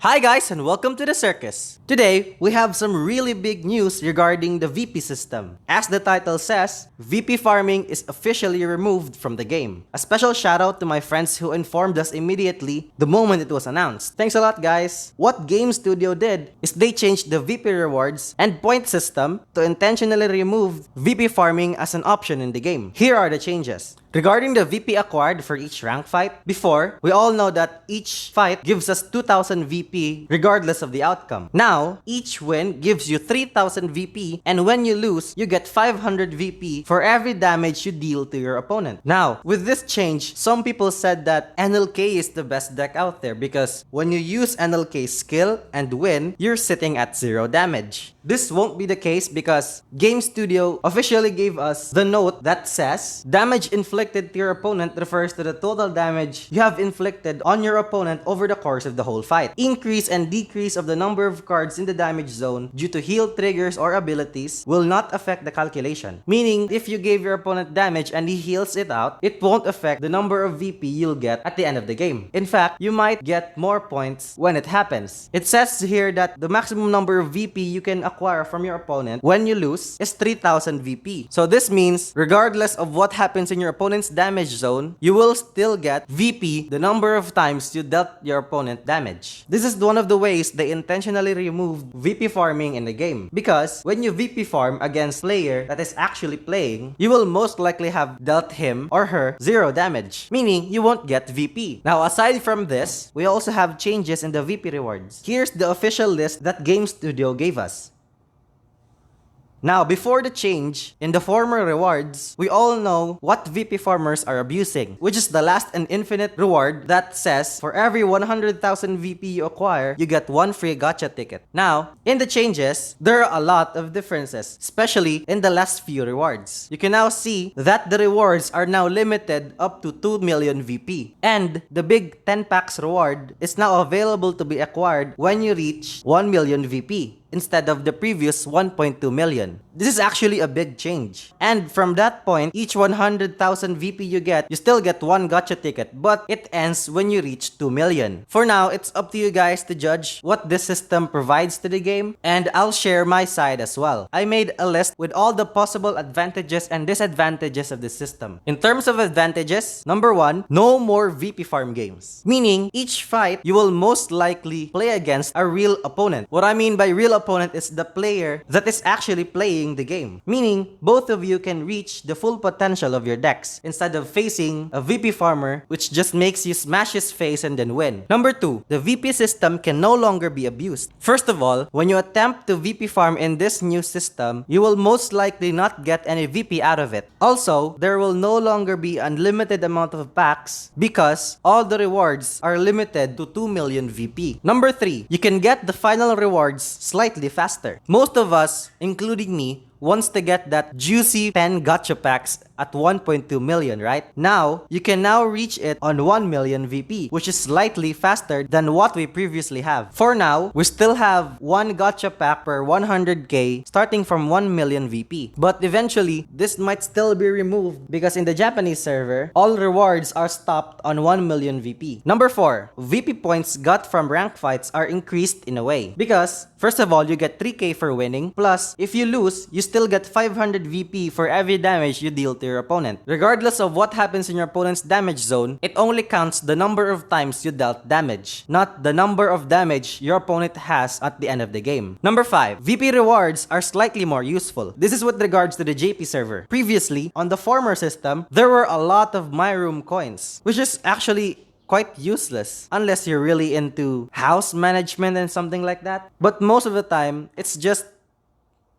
Hi guys and welcome to the circus. Today, we have some really big news regarding the VP system. As the title says, VP farming is officially removed from the game. A special shout out to my friends who informed us immediately the moment it was announced. Thanks a lot guys. What Game Studio did is they changed the VP rewards and point system to intentionally remove VP farming as an option in the game. Here are the changes. Regarding the VP acquired for each rank fight, before, we all know that each fight gives us 2,000 VP regardless of the outcome. Now, each win gives you 3,000 VP, and when you lose, you get 500 VP for every damage you deal to your opponent. Now, with this change, some people said that NLK is the best deck out there because when you use NLK's skill and win, you're sitting at 0 damage. This won't be the case because Game Studio officially gave us the note that says damage inflicted to your opponent refers to the total damage you have inflicted on your opponent over the course of the whole fight. Increase and decrease of the number of cards in the damage zone due to heal triggers or abilities will not affect the calculation. Meaning, if you gave your opponent damage and he heals it out, it won't affect the number of VP you'll get at the end of the game. In fact, you might get more points when it happens. It says here that the maximum number of VP you can acquire from your opponent when you lose is 3,000 VP. So this means regardless of what happens in your opponent's damage zone, you will still get VP the number of times you dealt your opponent damage. This is one of the ways they intentionally removed VP farming in the game. Because when you VP farm against player that is actually playing, you will most likely have dealt him or her 0 damage, meaning you won't get VP. Now aside from this, we also have changes in the VP rewards. Here's the official list that Game Studio gave us. Now, before the change, in the former rewards, we all know what VP farmers are abusing, which is the last and infinite reward that says for every 100,000 VP you acquire, you get 1 free gacha ticket. Now, in the changes, there are a lot of differences, especially in the last few rewards. You can now see that the rewards are now limited up to 2 million VP. And the big 10 packs reward is now available to be acquired when you reach 1 million VP. Instead of the previous 1.2 million. This is actually a big change. And from that point, each 100,000 VP you get, you still get 1 gacha ticket, but it ends when you reach 2 million. For now, it's up to you guys to judge what this system provides to the game, and I'll share my side as well. I made a list with all the possible advantages and disadvantages of this system. In terms of advantages, number 1, no more VP farm games. Meaning, each fight, you will most likely play against a real opponent. What I mean by real opponent is the player that is actually playing the game. Meaning, both of you can reach the full potential of your decks instead of facing a VP farmer which just makes you smash his face and then win. Number 2, the VP system can no longer be abused. First of all, when you attempt to VP farm in this new system, you will most likely not get any VP out of it. Also, there will no longer be unlimited amount of packs because all the rewards are limited to 2 million VP. Number 3, you can get the final rewards slightly faster. Most of us, including me, wants to get that juicy 10 gacha packs at 1.2 million, right? Now, you can now reach it on 1 million VP, which is slightly faster than what we previously have. For now, we still have 1 gacha pack per 100k starting from 1 million VP. But eventually, this might still be removed because in the Japanese server, all rewards are stopped on 1 million VP. Number 4, VP points got from rank fights are increased in a way. Because, first of all, you get 3k for winning, plus, if you lose, you still get 500 VP for every damage you deal to your opponent. Regardless of what happens in your opponent's damage zone, it only counts the number of times you dealt damage, not the number of damage your opponent has at the end of the game. Number 5, VP rewards are slightly more useful. This is with regards to the JP server. Previously, on the former system, there were a lot of My Room coins, which is actually quite useless unless you're really into house management and something like that. But most of the time, it's just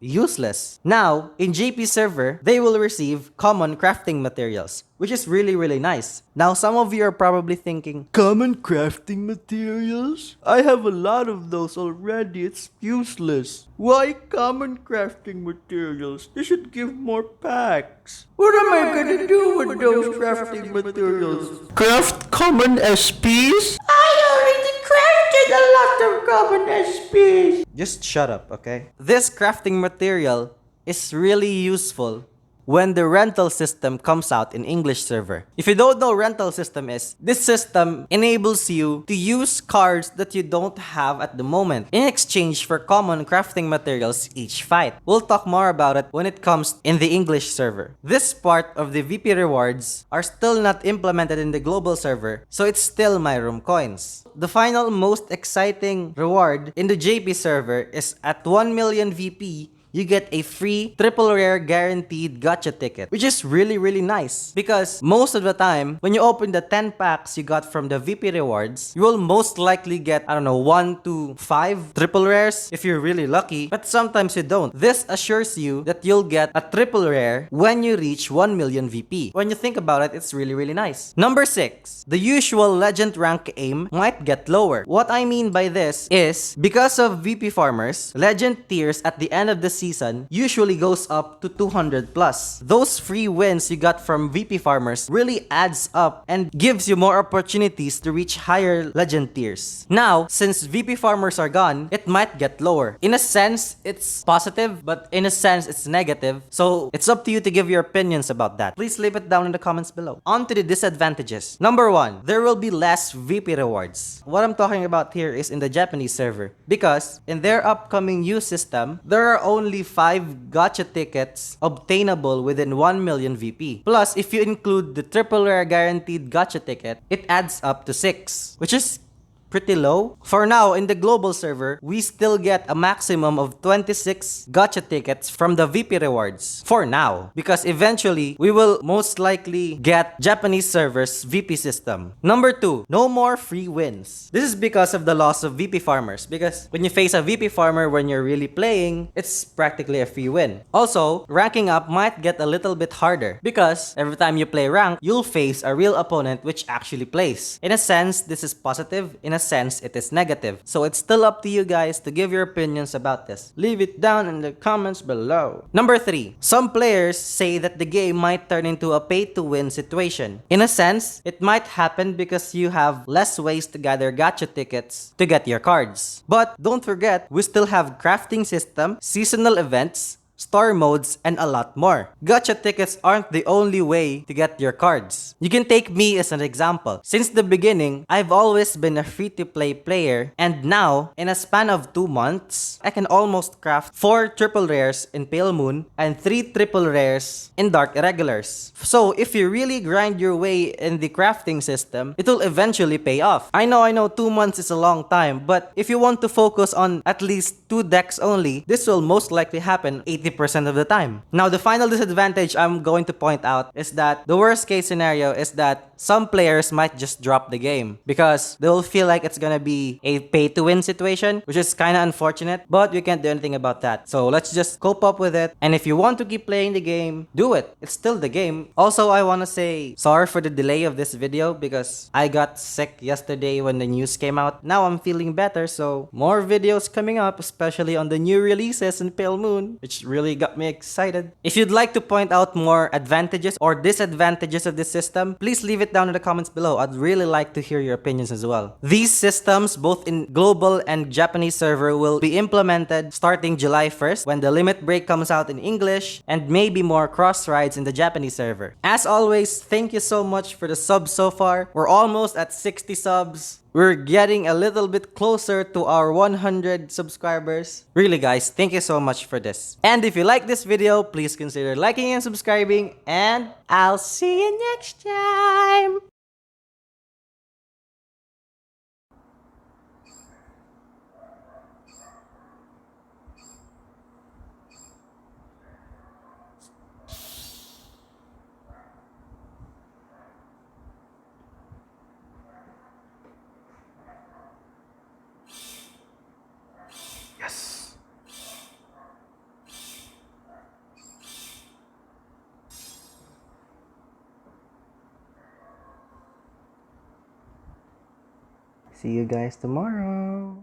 useless. Now, in JP server, they will receive common crafting materials, which is really nice. Now, some of you are probably thinking, common crafting materials? I have a lot of those already, it's useless. Why common crafting materials? They should give more packs. What am I gonna do with those crafting materials? Craft common SPs? I already crafted a lot of common SPs. Just shut up, okay? This crafting material is really useful when the rental system comes out in English server. If you don't know rental system is, this system enables you to use cards that you don't have at the moment in exchange for common crafting materials each fight. We'll talk more about it when it comes in the English server. This part of the VP rewards are still not implemented in the global server, so it's still my room coins. The final most exciting reward in the JP server is at 1 million VP, you get a free triple rare guaranteed gacha ticket, which is really nice because most of the time when you open the 10 packs you got from the VP rewards, you will most likely get, I don't know, 1 to 5 triple rares if you're really lucky, but sometimes you don't. This assures you that you'll get a triple rare when you reach 1 million VP. When you think about it, it's really nice. Number 6, the usual legend rank aim might get lower. What I mean by this is because of VP farmers, legend tiers at the end of the season usually goes up to 200 plus. Those free wins you got from VP farmers really adds up and gives you more opportunities to reach higher legend tiers. Now, since VP farmers are gone, it might get lower. In a sense, it's positive, but in a sense, it's negative. So it's up to you to give your opinions about that. Please leave it down in the comments below. On to the disadvantages. Number 1, there will be less VP rewards. What I'm talking about here is in the Japanese server, because in their upcoming new system, there are only 5 gacha tickets obtainable within 1 million VP. Plus, if you include the triple rare guaranteed gacha ticket, it adds up to 6, which is pretty low. For now, in the global server, we still get a maximum of 26 gacha tickets from the VP rewards. For now. Because eventually, we will most likely get Japanese servers VP system. Number 2, no more free wins. This is because of the loss of VP farmers. Because when you face a VP farmer when you're really playing, it's practically a free win. Also, ranking up might get a little bit harder. Because every time you play rank, you'll face a real opponent which actually plays. In a sense, this is positive. In a sense, it is negative. So it's still up to you guys to give your opinions about this. Leave it down in the comments below. Number 3, some players say that the game might turn into a pay-to-win situation. In a sense, it might happen because you have less ways to gather gacha tickets to get your cards. But don't forget, we still have crafting system, seasonal events, store modes, and a lot more. Gacha tickets aren't the only way to get your cards. You can take me as an example. Since the beginning, I've always been a free-to-play player, and now, in a span of 2 months, I can almost craft 4 triple rares in Pale Moon and 3 triple rares in Dark Irregulars. So, if you really grind your way in the crafting system, it will eventually pay off. I know 2 months is a long time, but if you want to focus on at least 2 decks only, this will most likely happen 80% of the time. Now, the final disadvantage I'm going to point out is that the worst case scenario is that some players might just drop the game because they'll feel like it's gonna be a pay-to-win situation, which is kind of unfortunate, but we can't do anything about that. So let's just cope up with it. And if you want to keep playing the game, do it. It's still the game. Also, I want to say sorry for the delay of this video because I got sick yesterday when the news came out. Now I'm feeling better, so more videos coming up, especially on the new releases in Pale Moon, which really got me excited. If you'd like to point out more advantages or disadvantages of this system, please leave it down in the comments below. I'd really like to hear your opinions as well. These systems, both in global and Japanese server, will be implemented starting July 1st when the limit break comes out in English, and maybe more cross rides in the Japanese server. As always, thank you so much for the subs so far. We're almost at 60 subs. We're getting a little bit closer to our 100 subscribers. Really guys, thank you so much for this. And if you like this video, please consider liking and subscribing, and I'll see you next time. Yes. See you guys tomorrow.